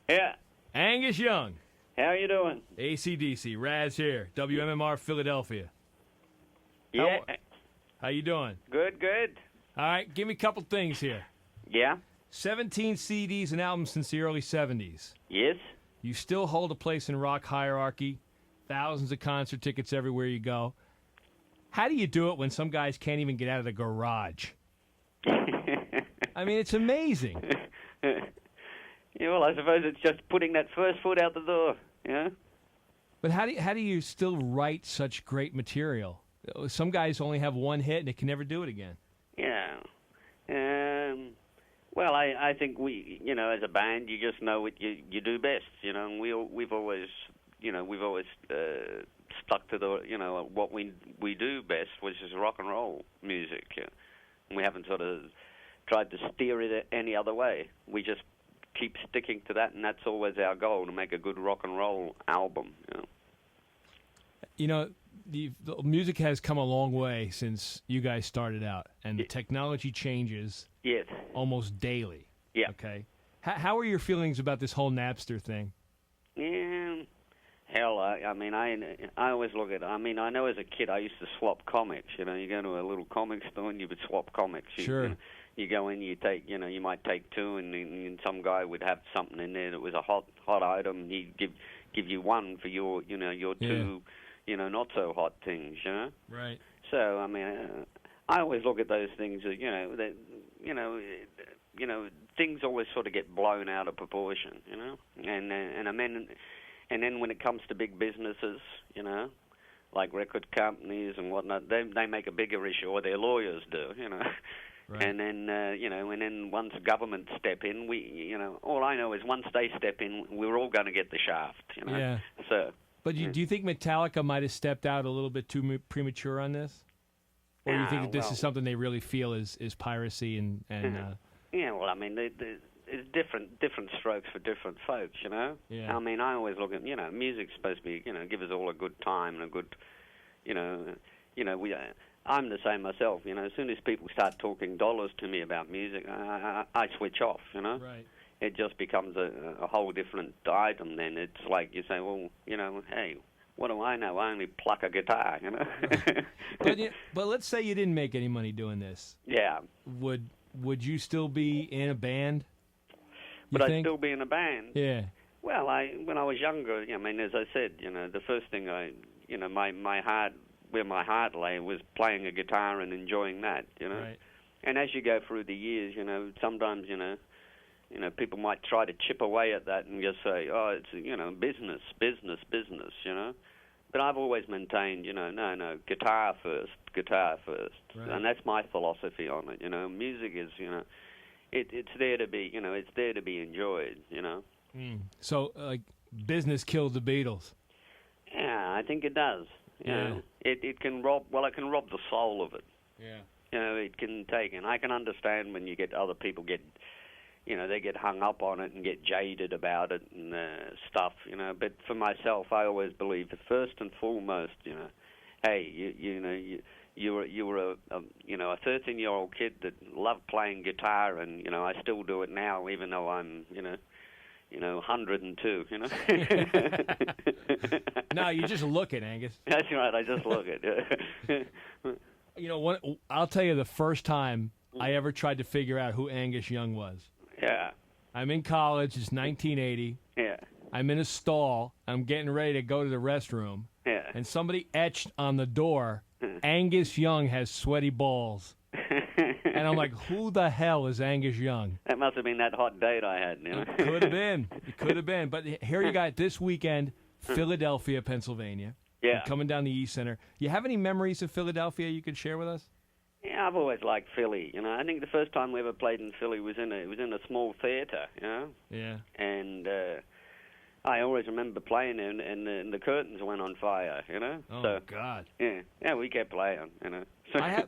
Yeah. Angus Young. How you doing? AC/DC. Razz here. WMMR Philadelphia. Yeah. How you doing? Good, good. All right, give me a couple things here. Yeah. 17 CDs and albums since the early 70s. Yes. You still hold a place in rock hierarchy. Thousands of concert tickets everywhere you go. How do you do it when some guys can't even get out of the garage? I mean, it's amazing. Yeah, well, I suppose it's just putting that first foot out the door, yeah? But how do you still write such great material? Some guys only have one hit and they can never do it again. Yeah. Well, I think we, as a band, you just know what you do best, and we've always stuck to the, what we do best, which is rock and roll music. And we haven't sort of tried to steer it any other way. We just keep sticking to that, and that's always our goal, to make a good rock and roll album. The music has come a long way since you guys started out, and the technology changes almost daily. Yeah. Okay. How are your feelings about this whole Napster thing? Yeah. Hell, I mean, I always look at it. I mean, I know as a kid I used to swap comics. You go to a little comic store and you would swap comics. Sure. You go in, you take, you might take two, and some guy would have something in there that was a hot item. He'd give you one for your two, not so hot things. Right. So I mean, I always look at those things as things always sort of get blown out of proportion. And then when it comes to big businesses, like record companies and whatnot, they make a bigger issue, or their lawyers do. Right. And then, and then once government step in, all I know is once they step in, we're all going to get the shaft, Yeah. So. But do you think Metallica might have stepped out a little bit too premature on this? Or do you think that this is something they really feel is piracy and Yeah, well, I mean, it's different strokes for different folks, Yeah. I mean, I always look at, music's supposed to be, give us all a good time and a good, I'm the same myself, as soon as people start talking dollars to me about music, I switch off, Right. It just becomes a whole different item then. It's like you say, well, hey, what do I know? I only pluck a guitar, But let's say you didn't make any money doing this. Yeah. Would you still be in a band? Would I still be in a band? Yeah. Well, when I was younger, I mean, as I said, the first thing my heart, where my heart lay, was playing a guitar and enjoying that, Right. And as you go through the years, sometimes, people might try to chip away at that and just say, oh, it's, business. But I've always maintained, no, guitar first. Right. And that's my philosophy on it, Music is, it's there to be, it's there to be enjoyed, So, like, business killed the Beatles. Yeah, I think it does. Yeah. It can rob the soul of it. Yeah. It can take, and I can understand when you get other people they get hung up on it and get jaded about it and stuff, But for myself, I always believe that first and foremost, hey, you were a 13-year-old kid that loved playing guitar, and I still do it now, even though I'm 102. No, you just look it, Angus. That's right. I just look it. I'll tell you the first time I ever tried to figure out who Angus Young was. Yeah. I'm in college. It's 1980. Yeah. I'm in a stall. I'm getting ready to go to the restroom. Yeah. And somebody etched on the door, Angus Young has sweaty balls. And I'm like, who the hell is Angus Young? That must have been that hot date I had. It could have been. It could have been. But here you got this weekend, Philadelphia, Pennsylvania. Yeah. You're coming down the East Center. You have any memories of Philadelphia you could share with us? Yeah, I've always liked Philly. I think the first time we ever played in Philly was in a small theater. Yeah. And I always remember playing and the curtains went on fire. Oh, so, God. Yeah, we kept playing. So oh,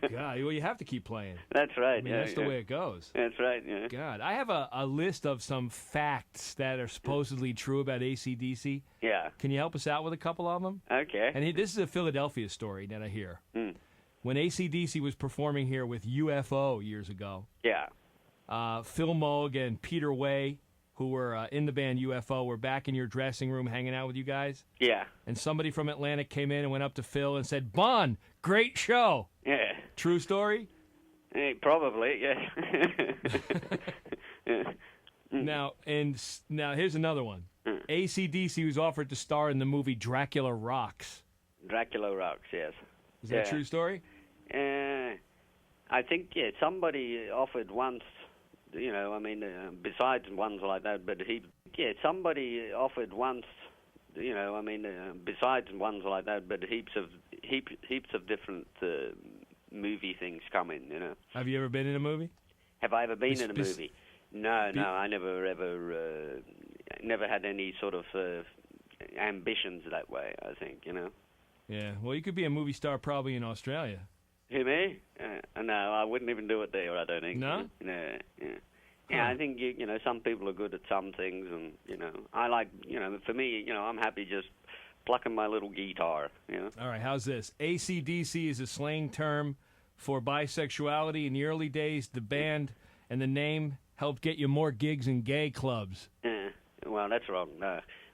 God. Well, you have to keep playing. That's right. I mean, that's the way it goes. That's right. Yeah. God, I have a list of some facts that are supposedly true about AC/DC. Yeah. Can you help us out with a couple of them? Okay. And this is a Philadelphia story that I hear. Mm. When AC/DC was performing here with UFO years ago, Yeah. Phil Moog and Peter Way, who were in the band UFO were back in your dressing room hanging out with you guys. Yeah. And somebody from Atlantic came in and went up to Phil and said, "Bon, great show." Yeah. True story? Probably, yeah. Yeah. Now here's another one. AC/DC was offered to star in the movie Dracula Rocks. Dracula Rocks, yes. Is that a true story? I think, somebody offered once, besides ones like that, but somebody offered once, besides ones like that, but heaps of different movie things come in, Have you ever been in a movie? Have I ever been in a movie? No, I never ever, never had any sort of ambitions that way, I think, Yeah, well, you could be a movie star probably in Australia. Who, me? No, I wouldn't even do it there, I don't think. No? No, yeah. Yeah, I think, some people are good at some things, and, I like, for me, I'm happy just plucking my little guitar, All right, how's this? AC/DC is a slang term for bisexuality. In the early days, the band and the name helped get you more gigs in gay clubs. Well, that's wrong.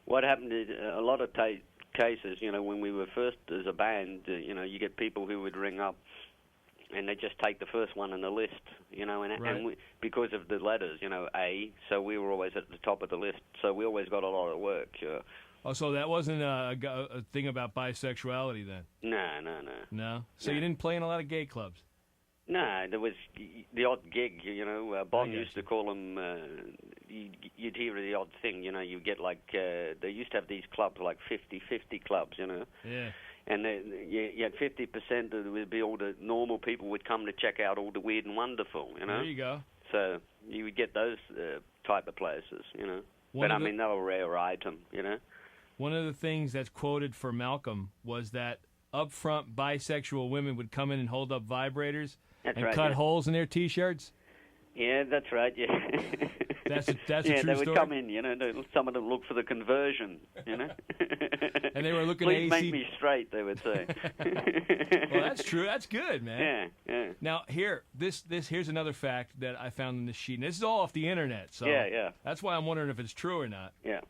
What happened is a lot of cases, when we were first as a band, you get people who would ring up and they just take the first one on the list, and because of the letters, A, so we were always at the top of the list, so we always got a lot of work. Oh, so that wasn't a thing about bisexuality then? No. No? So you didn't play in a lot of gay clubs? No, there was the odd gig, Bob used to call them, you'd hear the odd thing, you get like, they used to have these clubs, like 50-50 clubs, Yeah. And you had 50% that would be all the normal people would come to check out all the weird and wonderful, There you go. So you would get those type of places, But, they were a rare item, One of the things that's quoted for Malcolm was that up front bisexual women would come in and hold up vibrators cut holes in their T-shirts. Yeah, that's right, yeah. That's a true they would story? come in, some of them look for the conversion, And they were looking Please at make me straight, they would say. Well, that's true. That's good, man. Yeah. Now, here's another fact that I found in this sheet. And this is all off the internet, so yeah. that's why I'm wondering if it's true or not. Yeah.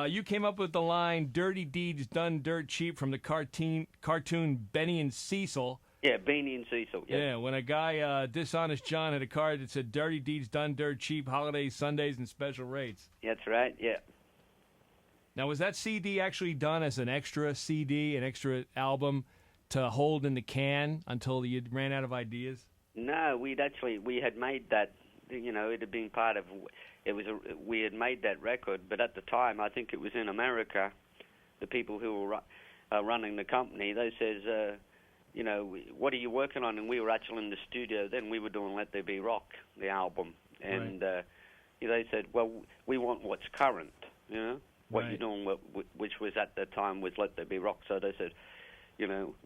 You came up with the line "Dirty Deeds Done Dirt Cheap" from the cartoon Benny and Cecil. Yeah, Beanie and Cecil. Yeah, when a guy, Dishonest John, had a card that said "Dirty Deeds Done Dirt Cheap, Holidays, Sundays, and Special Rates." That's right, yeah. Now, was that CD actually done as an extra CD, an extra album to hold in the can until you ran out of ideas? No, we had made that, it had been part of, we had made that record, but at the time, I think it was in America, the people who were running the company, they says, what are you working on? And we were actually in the studio then. We were doing Let There Be Rock, the album. And they said, well, we want what's current, what you're doing, which was at the time was Let There Be Rock. So they said,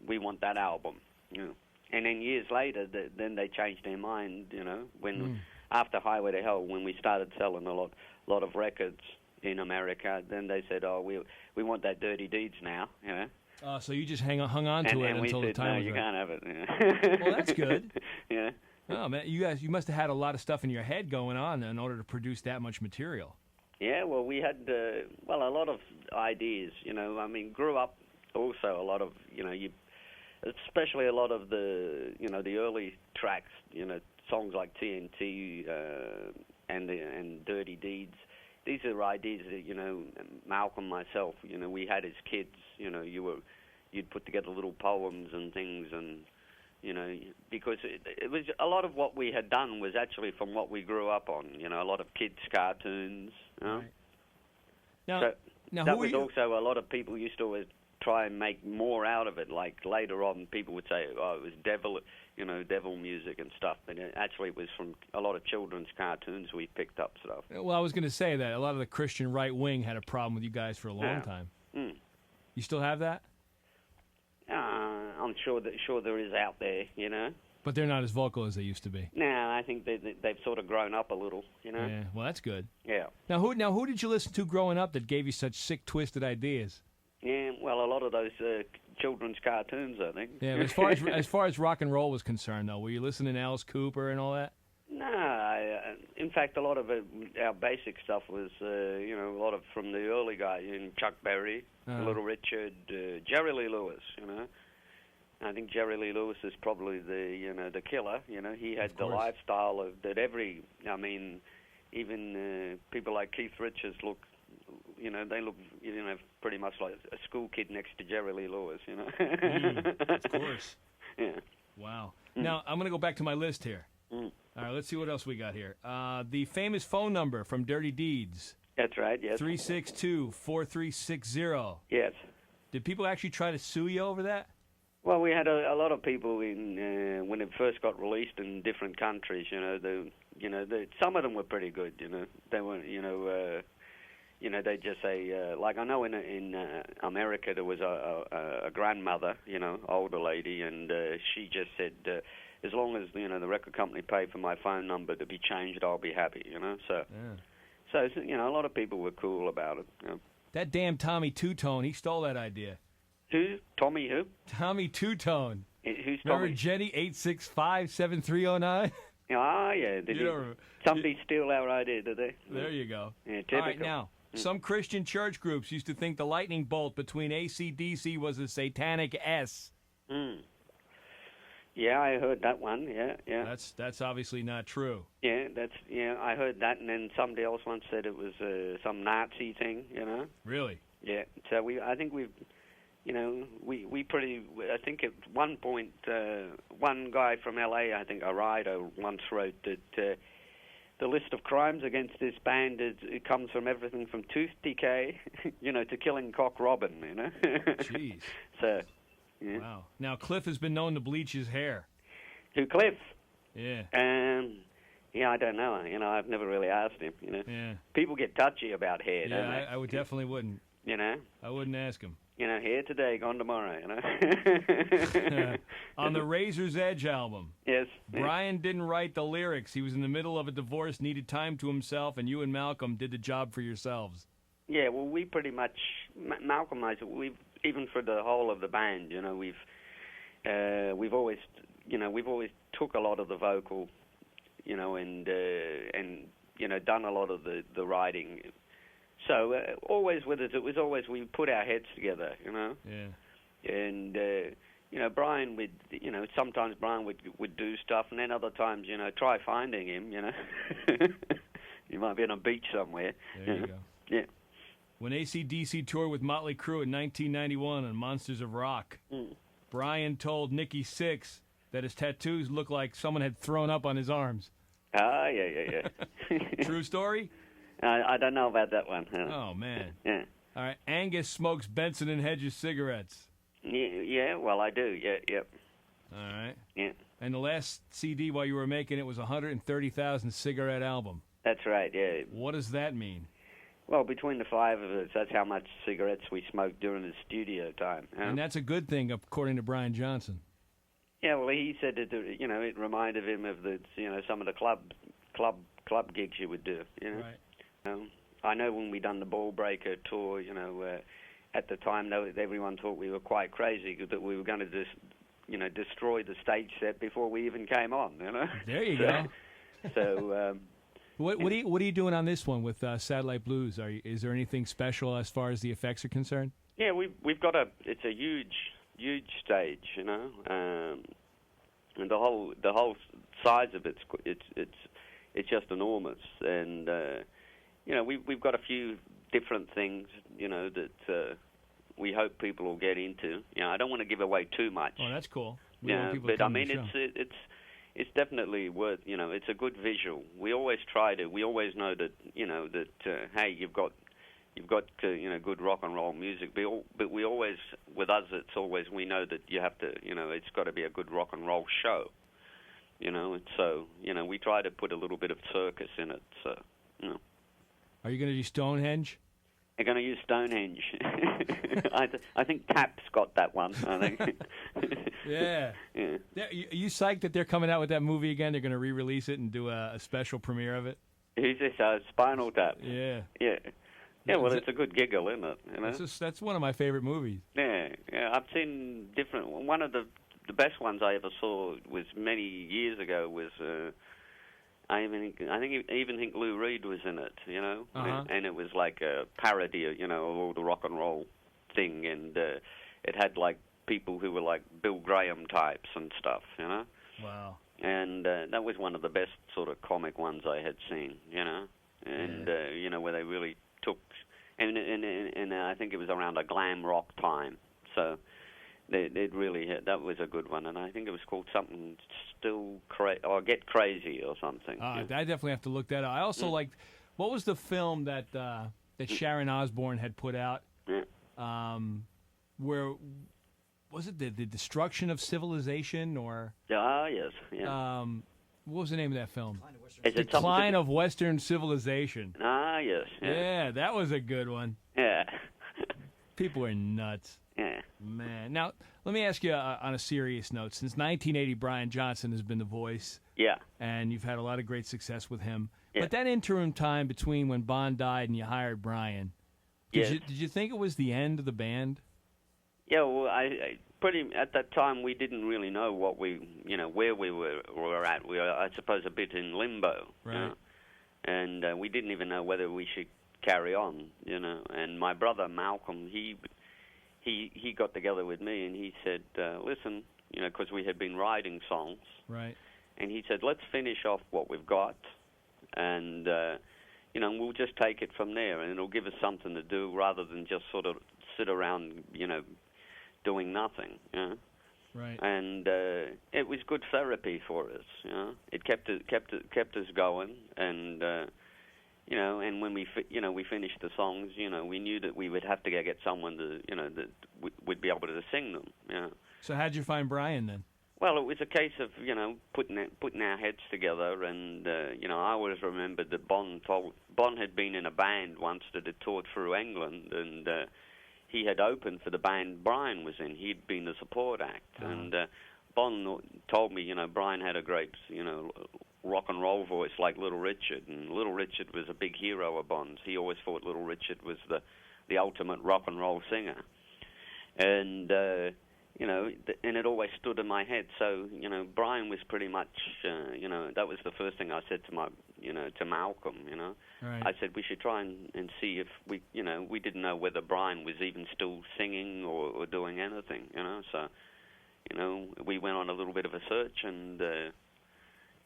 we want that album. And then years later, then they changed their mind, when after Highway to Hell, when we started selling a lot of records in America, then they said, oh, we want that Dirty Deeds now, So you just hung on to it until the time was right. right. No, you can't have it. Well, that's good. Yeah. Oh, man, you must have had a lot of stuff in your head going on in order to produce that much material. Yeah, well, we had, a lot of ideas, grew up also a lot of, especially a lot of the, the early tracks, songs like TNT and Dirty Deeds. These are ideas that, Malcolm, myself, we had as kids, you'd put together little poems and things and, because it was a lot of what we had done was actually from what we grew up on, a lot of kids' cartoons, Right. Now, so now that was also a lot of people used to always try and make more out of it. Like later on, people would say, "Oh, it was devil music and stuff." But actually, it was from a lot of children's cartoons we picked up stuff. Well, I was going to say that a lot of the Christian right wing had a problem with you guys for a long time. You still have that? I'm sure there is out there, But they're not as vocal as they used to be. No, I think they've sort of grown up a little, Yeah, well, that's good. Yeah. Now, who did you listen to growing up that gave you such sick, twisted ideas? Yeah, well, a lot of those children's cartoons, I think. Yeah, but as far as rock and roll was concerned, though, were you listening to Alice Cooper and all that? No, in fact, a lot of our basic stuff was, a lot of from the early guys, Chuck Berry, Little Richard, Jerry Lee Lewis, I think Jerry Lee Lewis is probably the killer. He had the lifestyle of that even people like Keith Richards look, they look, pretty much like a school kid next to Jerry Lee Lewis, Of course. Yeah. Wow. Now, I'm going to go back to my list here. All right, let's see what else we got here. The famous phone number from Dirty Deeds. That's right, yes. 362-4360. Yes. Did people actually try to sue you over that? Well, we had a lot of people when it first got released in different countries. Some of them were pretty good. They weren't. They just say like I know in America there was a grandmother, older lady, and she just said as long as the record company paid for my phone number to be changed, I'll be happy. So a lot of people were cool about it. That damn Tommy Two-Tone, he stole that idea. Who? Tommy who? Tommy Two-Tone. Who's Remember Tommy? Jenny 865-7309? Ah, yeah. Somebody steal our idea, did they? There you go. Yeah, typical. All right, now, some Christian church groups used to think the lightning bolt between AC/DC was a satanic S. Yeah, I heard that one. Yeah. That's obviously not true. Yeah, I heard that, and then somebody else once said it was some Nazi thing. Really? Yeah. So I think we've. I think at one point, one guy from L.A., I think a writer, once wrote that the list of crimes against this band it comes from everything from tooth decay, to killing Cock Robin, Jeez. So, yeah. Wow. Now, Cliff has been known to bleach his hair. Who, Cliff? Yeah. Yeah, I don't know. I've never really asked him, Yeah. People get touchy about hair, don't they? I would definitely wouldn't. I wouldn't ask him. Here today, gone tomorrow, On the Razor's Edge album. Yes. Brian didn't write the lyrics. He was in the middle of a divorce, needed time to himself, and you and Malcolm did the job for yourselves. Yeah, well, we pretty much, Malcolm and I, even for the whole of the band, we've always took a lot of the vocal, and done a lot of the writing. So always with us, it was always we put our heads together, Yeah. And Brian would, sometimes Brian would do stuff, and then other times, try finding him, He might be on a beach somewhere. There you go. Yeah. When AC/DC toured with Motley Crue in 1991 on Monsters of Rock, Brian told Nikki Sixx that his tattoos looked like someone had thrown up on his arms. Ah, yeah. True story? I don't know about that one. Oh, man. Yeah. All right. Angus smokes Benson & Hedges cigarettes. Yeah, well, I do. Yeah. All right. Yeah. And the last CD while you were making it was a 130,000 cigarette album. That's right, yeah. What does that mean? Well, between the five of us, that's how much cigarettes we smoked during the studio time. And that's a good thing, according to Brian Johnson. Yeah, well, he said that, it reminded him of some of the club gigs you would do, Right. I know when we done the Ball Breaker tour, at the time, everyone thought we were quite crazy, that we were going to destroy the stage set before we even came on, There you go. So... What are you doing on this one with Satellite Blues? Is there anything special as far as the effects are concerned? Yeah, we've got it's a huge stage, and the whole size of it's just enormous, and we've got a few different things, that we hope people will get into. I don't want to give away too much. Oh, that's cool. But I mean it's definitely worth, it's a good visual. We always know that, hey, you've got good rock and roll music, but we always, with us, it's always, we know that you have to, it's got to be a good rock and roll show, and so, we try to put a little bit of circus in it, so, Are you going to do Stonehenge? They're going to use Stonehenge. I think Tap's got that one. I think. Yeah. Are you psyched that they're coming out with that movie again? They're going to re-release it and do a special premiere of it? Who's this? Spinal Tap. Yeah. Yeah. Yeah, well, it's a good giggle, isn't it? That's one of my favorite movies. Yeah. I've seen different. One of the best ones I ever saw was many years ago was I even think Lou Reed was in it, you know, Uh-huh. and it was like a parody, you know, of all the rock and roll thing, and it had like people who were like Bill Graham types and stuff, you know. Wow. And that was one of the best sort of comic ones I had seen, you know, and you know, where they really took, and I think it was around a glam rock time, so. It really that was a good one, and I think it was called something or Get Crazy or something. I definitely have to look that up. I also liked, what was the film that Sharon Osbourne had put out? Yeah. Where was it the Destruction of Civilization or? Yes. Yeah. What was the name of that film? Decline of Western Civilization. Yes. Yeah, that was a good one. Yeah. People are nuts. Yeah. Man. Now, let me ask you on a serious note. Since 1980, Brian Johnson has been the voice. Yeah. And you've had a lot of great success with him. Yeah. But that interim time between when Bon died and you hired Brian, did you think it was the end of the band? Yeah, well, I at that time we didn't really know what where we were at. We were, I suppose, a bit in limbo. Right. You know? And we didn't even know whether we should carry on, you know. And my brother Malcolm, he got together with me and he said, listen, you know, because we had been writing songs. Right. And he said, let's finish off what we've got, and you know, we'll just take it from there, and it'll give us something to do rather than just sort of sit around, you know, doing nothing. You know? Right. And it was good therapy for us. You know, it kept us going, and you know, and when we finished the songs, you know, we knew that we would have to get someone to, you know, that would be able to sing them. You know. So how'd you find Brian then? Well, it was a case of, you know, putting our heads together, and you know, I always remembered that Bon had been in a band once that had toured through England, and he had opened for the band Brian was in. He'd been the support act, and Bon told me, you know, Brian had a great, you know, rock and roll voice like Little Richard, and Little Richard was a big hero of Bon's. He always thought Little Richard was the ultimate rock and roll singer, and you know, and it always stood in my head. So, you know, Brian was pretty much, you know, that was the first thing I said to Malcolm, you know. Right. I said we should try and see if we, you know, we didn't know whether Brian was even still singing or doing anything, you know. So, you know, we went on a little bit of a search, and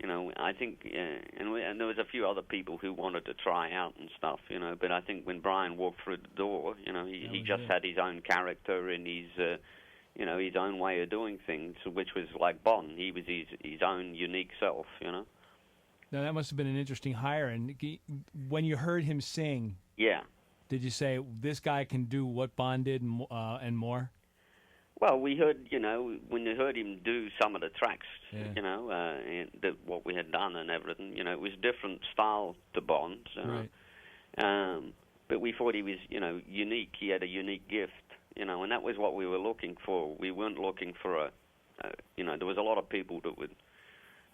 you know, I think, and there was a few other people who wanted to try out and stuff, you know. But I think when Brian walked through the door, you know, he just had his own character and his, you know, his own way of doing things, which was like Bon. He was his own unique self, you know. Now that must have been an interesting hire. And when you heard him sing, yeah, did you say this guy can do what Bon did and more? Well, we heard, you know, when you heard him do some of the tracks, you know, what we had done and everything, you know, it was different style to Bon. So, right. But we thought he was, you know, unique. He had a unique gift, you know, and that was what we were looking for. We weren't looking for you know, there was a lot of people that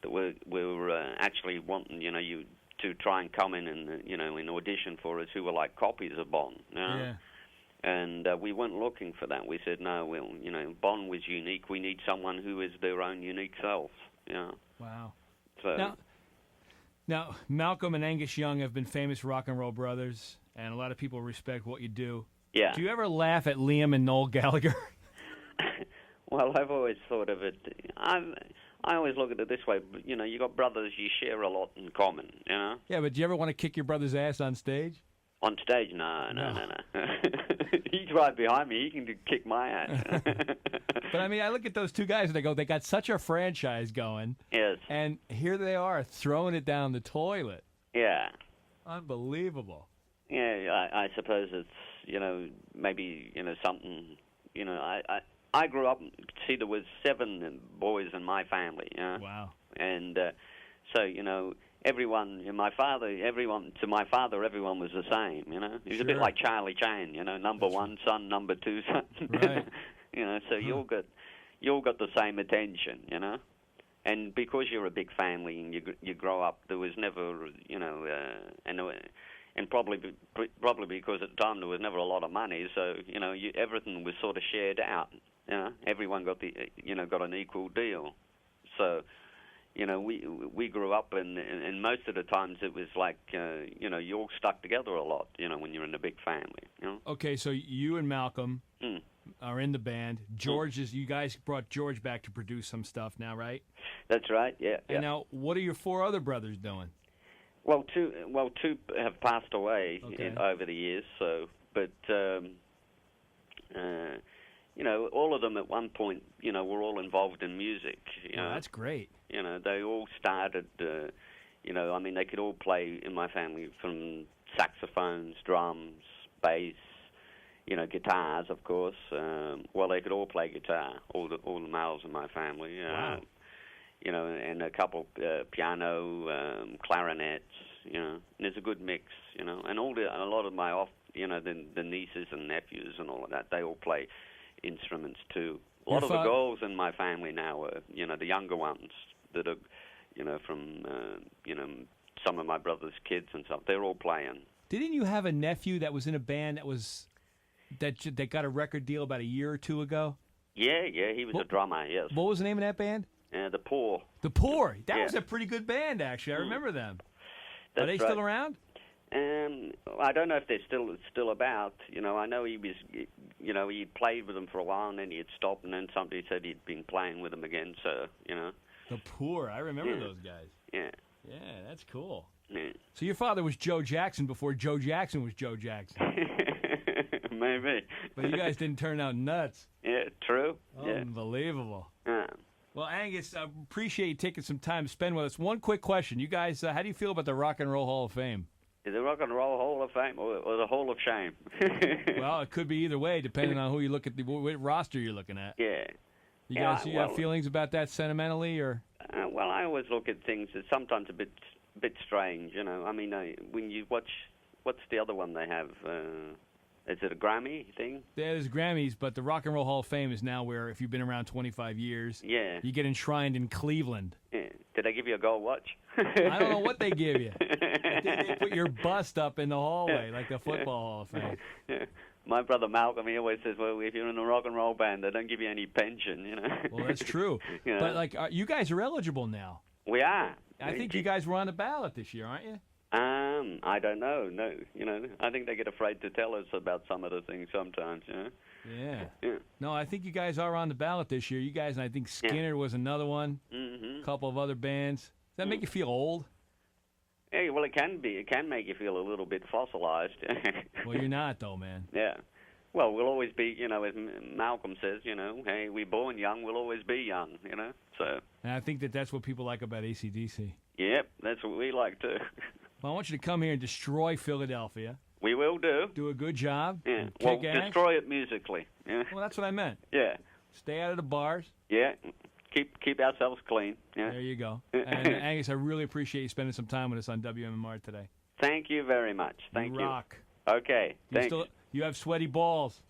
were actually wanting, you know, you to try and come in and, you know, in audition for us who were like copies of Bon, you know? Yeah. And we weren't looking for that. We said, no, well, you know, Bon was unique. We need someone who is their own unique self, you know. Wow. So now, Malcolm and Angus Young have been famous rock and roll brothers, and a lot of people respect what you do. Yeah. Do you ever laugh at Liam and Noel Gallagher? Well, I've always thought of it. I always look at it this way. You know, you got brothers, you share a lot in common, you know. Yeah, but do you ever want to kick your brother's ass on stage? On stage, no. He's right behind me. He can kick my ass. But I mean, I look at those two guys and I go, they got such a franchise going. Yes. And here they are throwing it down the toilet. Yeah. Unbelievable. Yeah, I suppose it's, you know, maybe, you know, something, you know, I grew up, see, there was 7 boys in my family, you know? Wow. And so, you know, everyone, to my father, everyone was the same, you know? He was a bit like Charlie Chan, you know, number 1 son, number 2 son. Right. You know, so you all got the same attention, you know? And because you're a big family and you grow up, there was never, you know, and probably because at the time there was never a lot of money, so, you know, everything was sort of shared out, you know? Everyone got got an equal deal. So, we grew up, and most of the times it was like, you all stuck together a lot, when you're in a big family. Okay, so you and Malcolm are in the band. George you guys brought George back to produce some stuff now, right? That's right. Yeah. And now, what are your 4 other brothers doing? Well, two have passed away over the years. So, but all of them at one point, were all involved in music. That's great. They all started. They could all play in my family, from saxophones, drums, bass, guitars, of course. They could all play guitar. All the males in my family. Wow. And a couple piano, clarinets. And there's a good mix. And a lot of my the nieces and nephews and all of that, they all play instruments too. A lot of the girls in my family now are, the younger ones that are, from, some of my brother's kids and stuff. They're all playing. Didn't you have a nephew that was in a band that got a record deal about a year or 2 ago? Yeah, he was a drummer. Yes. What was the name of that band? The Poor. The Poor. That was a pretty good band, actually. I remember them. Are they still around? I don't know if they're still about. I know he was. He played with them for a while, and then he had stopped, and then somebody said he'd been playing with them again. So, The Poor. I remember those guys. Yeah. Yeah, that's cool. Yeah. So your father was Joe Jackson before Joe Jackson was Joe Jackson. Maybe. But you guys didn't turn out nuts. Yeah, true. Unbelievable. Yeah. Well, Angus, I appreciate you taking some time to spend with us. One quick question. You guys, how do you feel about the Rock and Roll Hall of Fame? Is it Rock and Roll Hall of Fame or the Hall of Shame? Well, it could be either way, depending on who you look at, what roster you're looking at. Yeah. You guys have feelings about that sentimentally, or? I always look at things as sometimes a bit strange, when you watch, what's the other one they have? Is it a Grammy thing? Yeah, there's Grammys, but the Rock and Roll Hall of Fame is now where, if you've been around 25 years, you get enshrined in Cleveland. Yeah. Did they give you a gold watch? I don't know what they give you. I think they put your bust up in the hallway, like the Football Hall of Fame. Yeah. My brother Malcolm, he always says, well, if you're in a rock and roll band, they don't give you any pension, Well, that's true. But, you guys are eligible now. We are. I think you guys were on the ballot this year, aren't you? I don't know. No, I think they get afraid to tell us about some of the things sometimes. Yeah. No, I think you guys are on the ballot this year. You guys, and I think Skinner was another one. Mm-hmm. A couple of other bands. Does that make you feel old? Hey, well, it can be. It can make you feel a little bit fossilized. Well, you're not, though, man. Yeah. Well, we'll always be, as Malcolm says, hey, we're born young, we'll always be young, so. And I think that's what people like about AC/DC. Yep, that's what we like too. Well, I want you to come here and destroy Philadelphia. We will do. Do a good job. Yeah. Well, destroy it musically. Yeah. Well, that's what I meant. Yeah. Stay out of the bars. Yeah. Keep ourselves clean. Yeah. There you go. And Angus, I really appreciate you spending some time with us on WMMR today. Thank you very much. Thank you. Rock. Okay. Thanks. You have sweaty balls.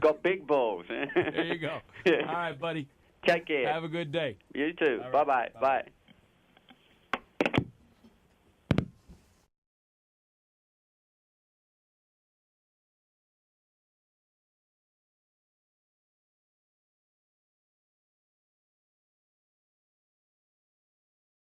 Got big balls. There you go. Yeah. All right, buddy. Take care. Have a good day. You too. Right. Bye-bye. Bye.